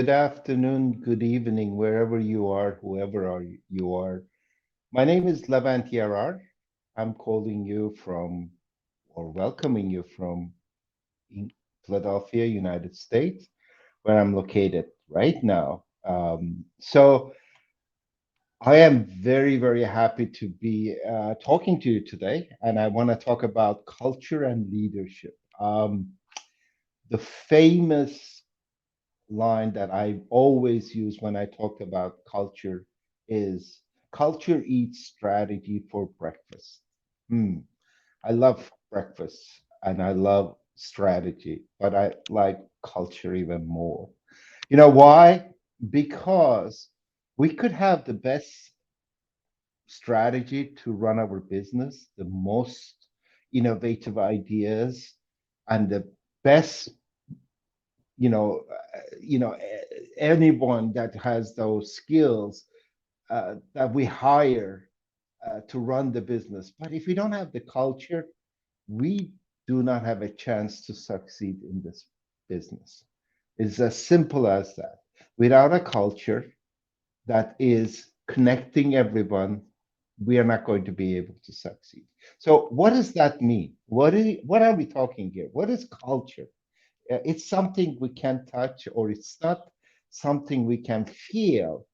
Good afternoon, good evening, wherever you are, you are. My name is Levent Yarar. I'm calling you from, or welcoming you from Philadelphia, United States, where I'm located right now. So I am very, very happy to be talking to you today, and I want to talk about culture and leadership. The famous line that I always use when I talk about culture is culture eats strategy for breakfast. Hmm. I love breakfast and I love strategy, but I like culture even more. You know why? Because we could have the best strategy to run our business, the most innovative ideas, and the best anyone that has those skills that we hire to run the business. But if we don't have the culture, we do not have a chance to succeed in this business. It's as simple as that. Without a culture that is connecting everyone, we are not going to be able to succeed. So, what does that mean? What are we talking here? What is culture? It's something we can touch, or it's not something we can feel,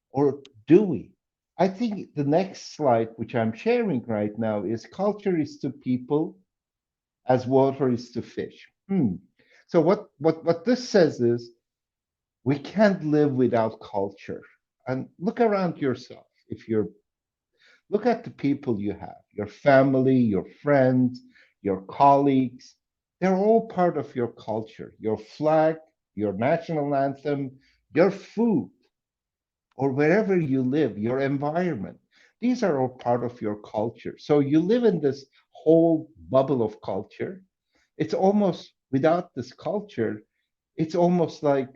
or do we? I think the next slide, which I'm sharing right now, is culture is to people as water is to fish. So what this says is we can't live without culture. And look around yourself. If you're Look at the people you have, your family, your friends, your colleagues. They're all part of your culture, your flag, your national anthem, your food, or wherever you live, your environment. These are all part of your culture. So you live in this whole bubble of culture. It's almost without this culture, it's almost like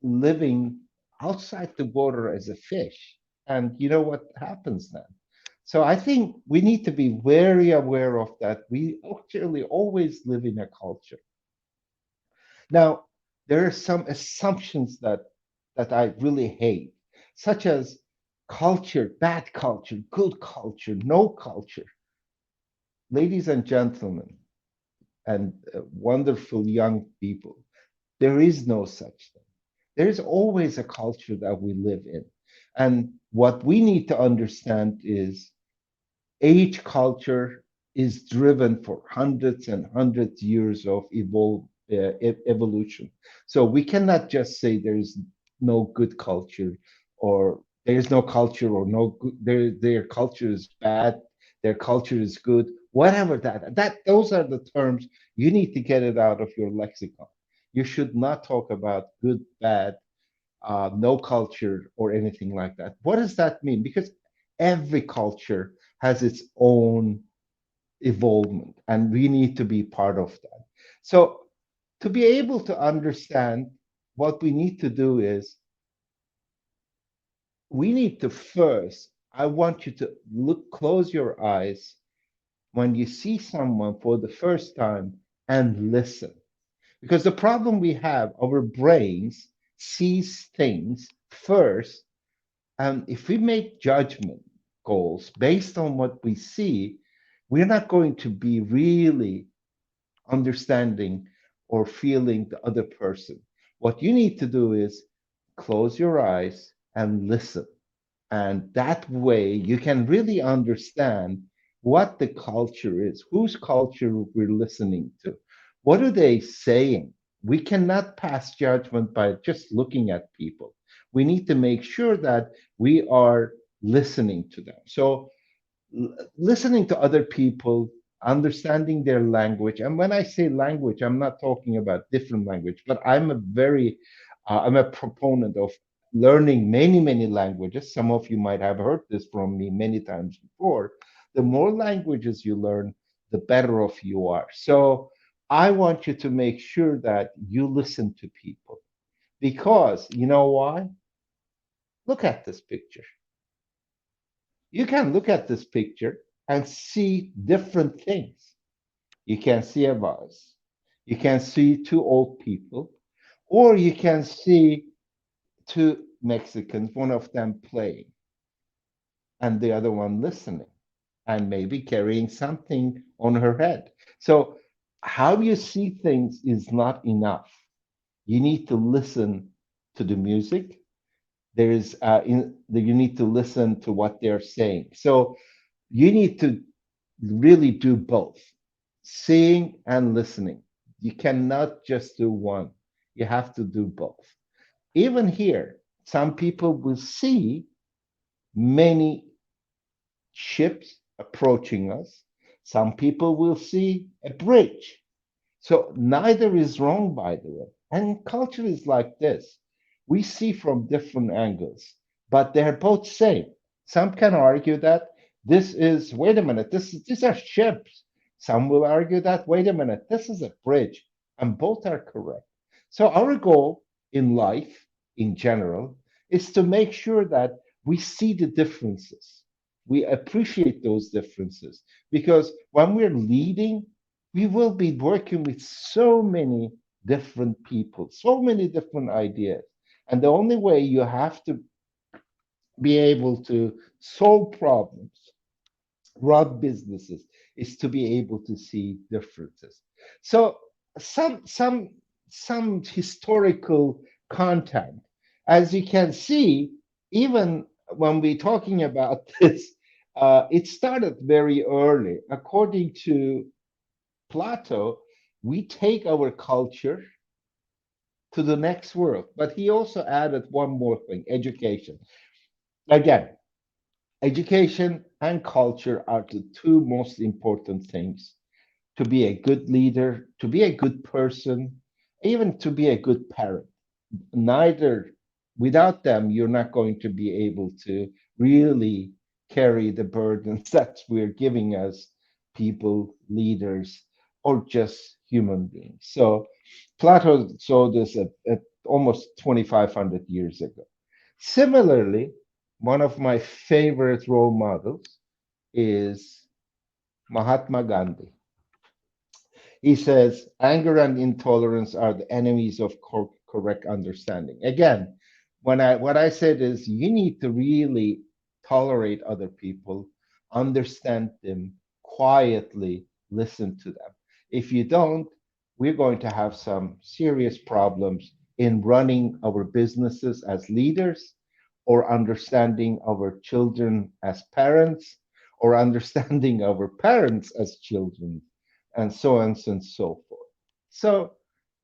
living outside the water as a fish. And you know what happens then? So I think we need to be very aware of that. We actually always live in a culture. Now, there are some assumptions that I really hate, such as culture, bad culture, good culture, no culture. Ladies and gentlemen, and wonderful young people, there is no such thing. There is always a culture that we live in. And what we need to understand is each culture is driven for hundreds and hundreds years of evolution. So we cannot just say there is no good culture, or there is no culture, or no good, their culture is bad, their culture is good, whatever that those are the terms. You need to get it out of your lexicon. You should not talk about good, bad, no culture, or anything like that. What does that mean? Because every culture has its own evolvement, and we need to be part of that. So, to be able to understand, what we need to do is we need to first, I want you to close your eyes when you see someone for the first time and listen. Because the problem we have, our brains sees things first. And if we make judgment calls based on what we see, we're not going to be really understanding or feeling the other person. What you need to do is close your eyes and listen. And that way you can really understand what the culture is, whose culture we're listening to. What are they saying? We cannot pass judgment by just looking at people. We need to make sure that we are listening to them. So, listening to other people, understanding their language. And when I say language, I'm not talking about different language, but I'm a proponent of learning many, many languages. Some of you might have heard this from me many times before. The more languages you learn, the better off you are. So I want you to make sure that you listen to people, because you know why? Look at this picture. You can look at this picture and see different things. You can see a vase, you can see two old people, or you can see two Mexicans, one of them playing and the other one listening and maybe carrying something on her head. So, how you see things is not enough. You need to listen to the music. You need to listen to what they're saying. So, you need to really do both, seeing and listening. You cannot just do one, you have to do both. Even here, some people will see many ships approaching us. Some people will see a bridge. So neither is wrong, by the way. And culture is like this. We see from different angles, but they're both same. Some can argue that wait a minute, these are ships. Some will argue that, wait a minute, this is a bridge. And both are correct. So our goal in life, in general, is to make sure that we see the differences. We appreciate those differences because when we're leading, we will be working with so many different people, so many different ideas. And the only way you have to be able to solve problems, run businesses, is to be able to see differences. So some historical content, as you can see, even when we're talking about this, it started very early. According to Plato, we take our culture to the next world. But he also added one more thing, education. Again, education and culture are the two most important things to be a good leader, to be a good person, even to be a good parent. Neither, without them, you're not going to be able to really carry the burdens that we're giving as people, leaders, or just human beings. So Plato saw this at almost 2,500 years ago. Similarly, one of my favorite role models is Mahatma Gandhi. He says anger and intolerance are the enemies of correct understanding. Again, what I said is you need to really tolerate other people, understand them, quietly listen to them. If you don't, we're going to have some serious problems in running our businesses as leaders, or understanding our children as parents, or understanding our parents as children, and so on and so forth. So,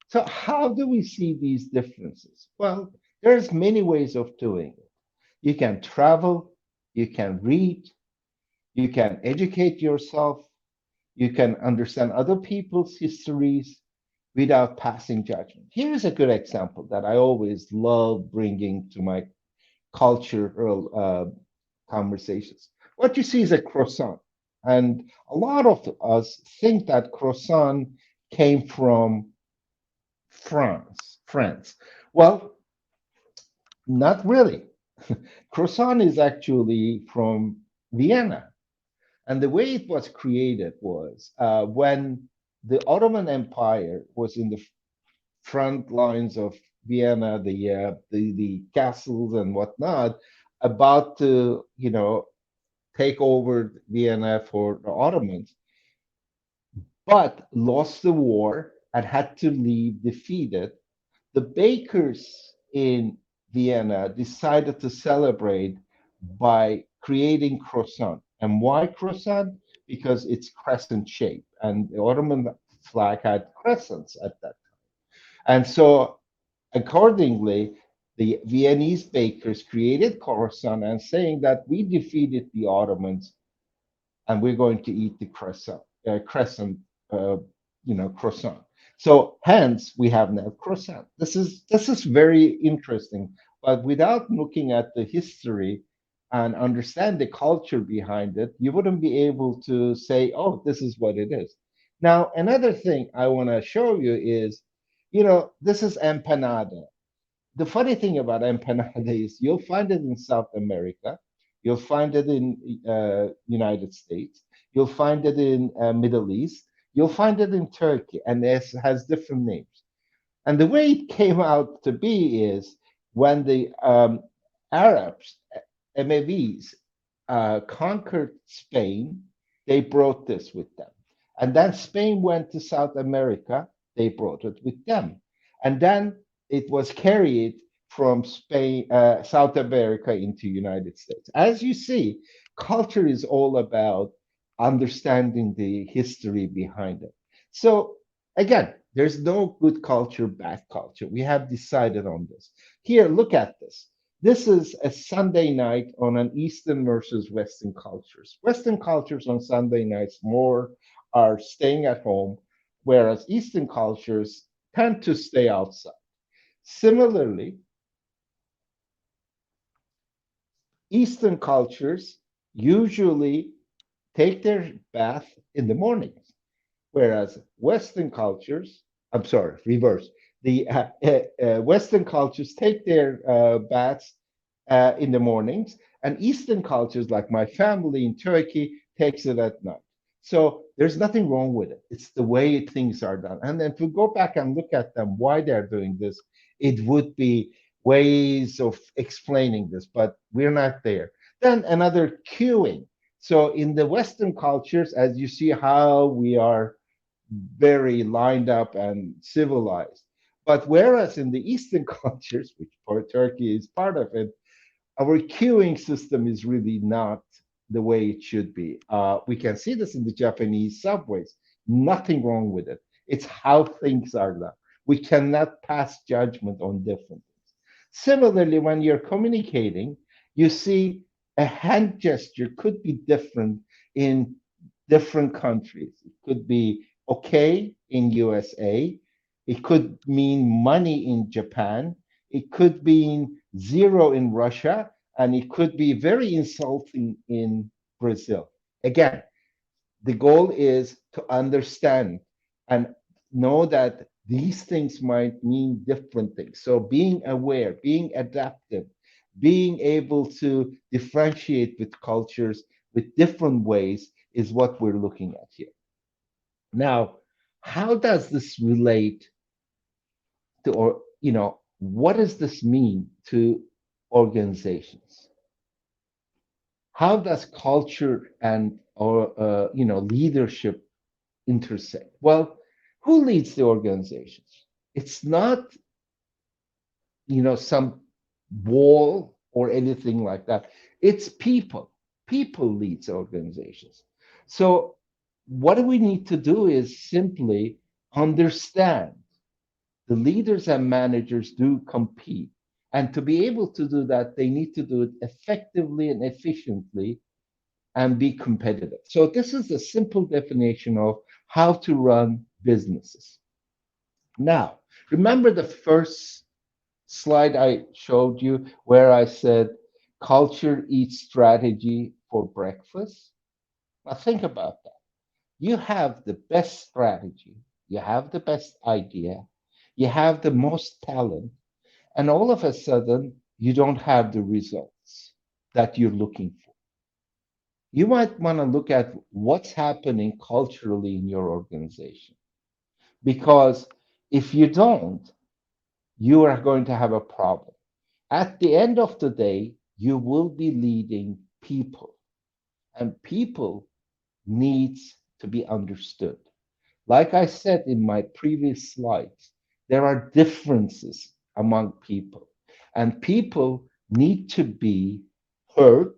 so how do we see these differences? Well, there's many ways of doing it. You can travel, you can read, you can educate yourself, you can understand other people's histories without passing judgment. Here's a good example that I always love bringing to my cultural conversations. What you see is a croissant. And a lot of us think that croissant came from France. Well, not really. Croissant is actually from Vienna. And the way it was created was when the Ottoman Empire was in the front lines of Vienna, the castles and whatnot, about to take over Vienna for the Ottomans, but lost the war and had to leave defeated. The bakers in Vienna decided to celebrate by creating croissant. And why croissant? Because it's crescent shape, and the Ottoman flag had crescents at that time. And so accordingly, the Viennese bakers created croissant and saying that we defeated the Ottomans and we're going to eat the uh, croissant. So hence we have now croissant. This is very interesting, but without looking at the history and understand the culture behind it, you wouldn't be able to say, oh, this is what it is. Now, another thing I want to show you is, this is empanada. The funny thing about empanada is you'll find it in South America, you'll find it in United States, you'll find it in Middle East, you'll find it in Turkey, and it has different names. And the way it came out to be is when the Arabs, MAVs, conquered Spain, they brought this with them. And then Spain went to South America, they brought it with them. And then it was carried from Spain, South America into United States. As you see, culture is all about understanding the history behind it. So again, there's no good culture, bad culture. We have decided on this. Here, look at this. This is a Sunday night on an Eastern versus Western cultures. Western cultures on Sunday nights more are staying at home, whereas Eastern cultures tend to stay outside. Similarly, Eastern cultures usually take their bath in the morning, whereas Western cultures, I'm sorry, reverse. The Western cultures take their baths in the mornings, and Eastern cultures, like my family in Turkey, takes it at night. So there's nothing wrong with it. It's the way things are done. And if we go back and look at them, why they're doing this, it would be ways of explaining this, but we're not there. Then another queuing. So in the Western cultures, as you see how we are very lined up and civilized. But whereas in the Eastern cultures, which Turkey is part of it, our queuing system is really not the way it should be. We can see this in the Japanese subways. Nothing wrong with it. It's how things are done. We cannot pass judgment on different things. Similarly, when you're communicating, you see a hand gesture could be different in different countries. It could be okay in USA. It could mean money in Japan. It could mean zero in Russia, and it could be very insulting in Brazil. Again, the goal is to understand and know that these things might mean different things. So being aware, being adaptive, being able to differentiate with cultures with different ways is what we're looking at here. Now, how does this relate to, or, what does this mean to organizations? How does culture and, or, leadership intersect? Well, who leads the organizations? It's not, some wall or anything like that. It's people. People leads organizations. So what we need to do is simply understand the leaders and managers do compete. And to be able to do that, they need to do it effectively and efficiently and be competitive. So this is a simple definition of how to run businesses. Now, remember the first slide I showed you where I said culture eats strategy for breakfast? Now think about that. You have the best strategy, you have the best idea, you have the most talent, and all of a sudden you don't have the results that you're looking for. You might want to look at what's happening culturally in your organization. Because if you don't, you are going to have a problem. At the end of the day, you will be leading people, and people needs to be understood. Like I said in my previous slides, there are differences among people, and people need to be heard,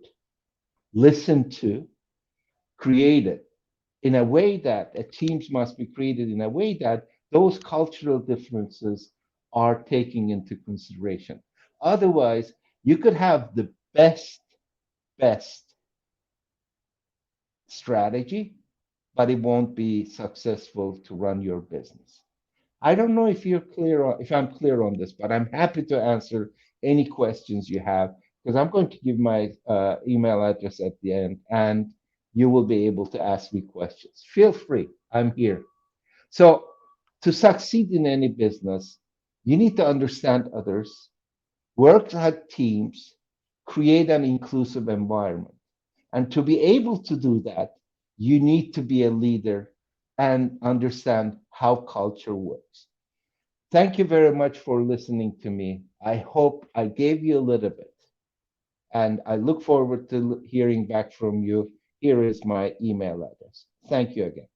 listened to, created in a way that teams must be created in a way that those cultural differences are taken into consideration. Otherwise, you could have the best strategy, but it won't be successful to run your business. I don't know if I'm clear on this, but I'm happy to answer any questions you have because I'm going to give my email address at the end, and you will be able to ask me questions. Feel free. I'm here. So, to succeed in any business, you need to understand others, work like teams, create an inclusive environment. And to be able to do that, you need to be a leader and understand how culture works. Thank you very much for listening to me. I hope I gave you a little bit, and I look forward to hearing back from you. Here is my email address. Thank you again.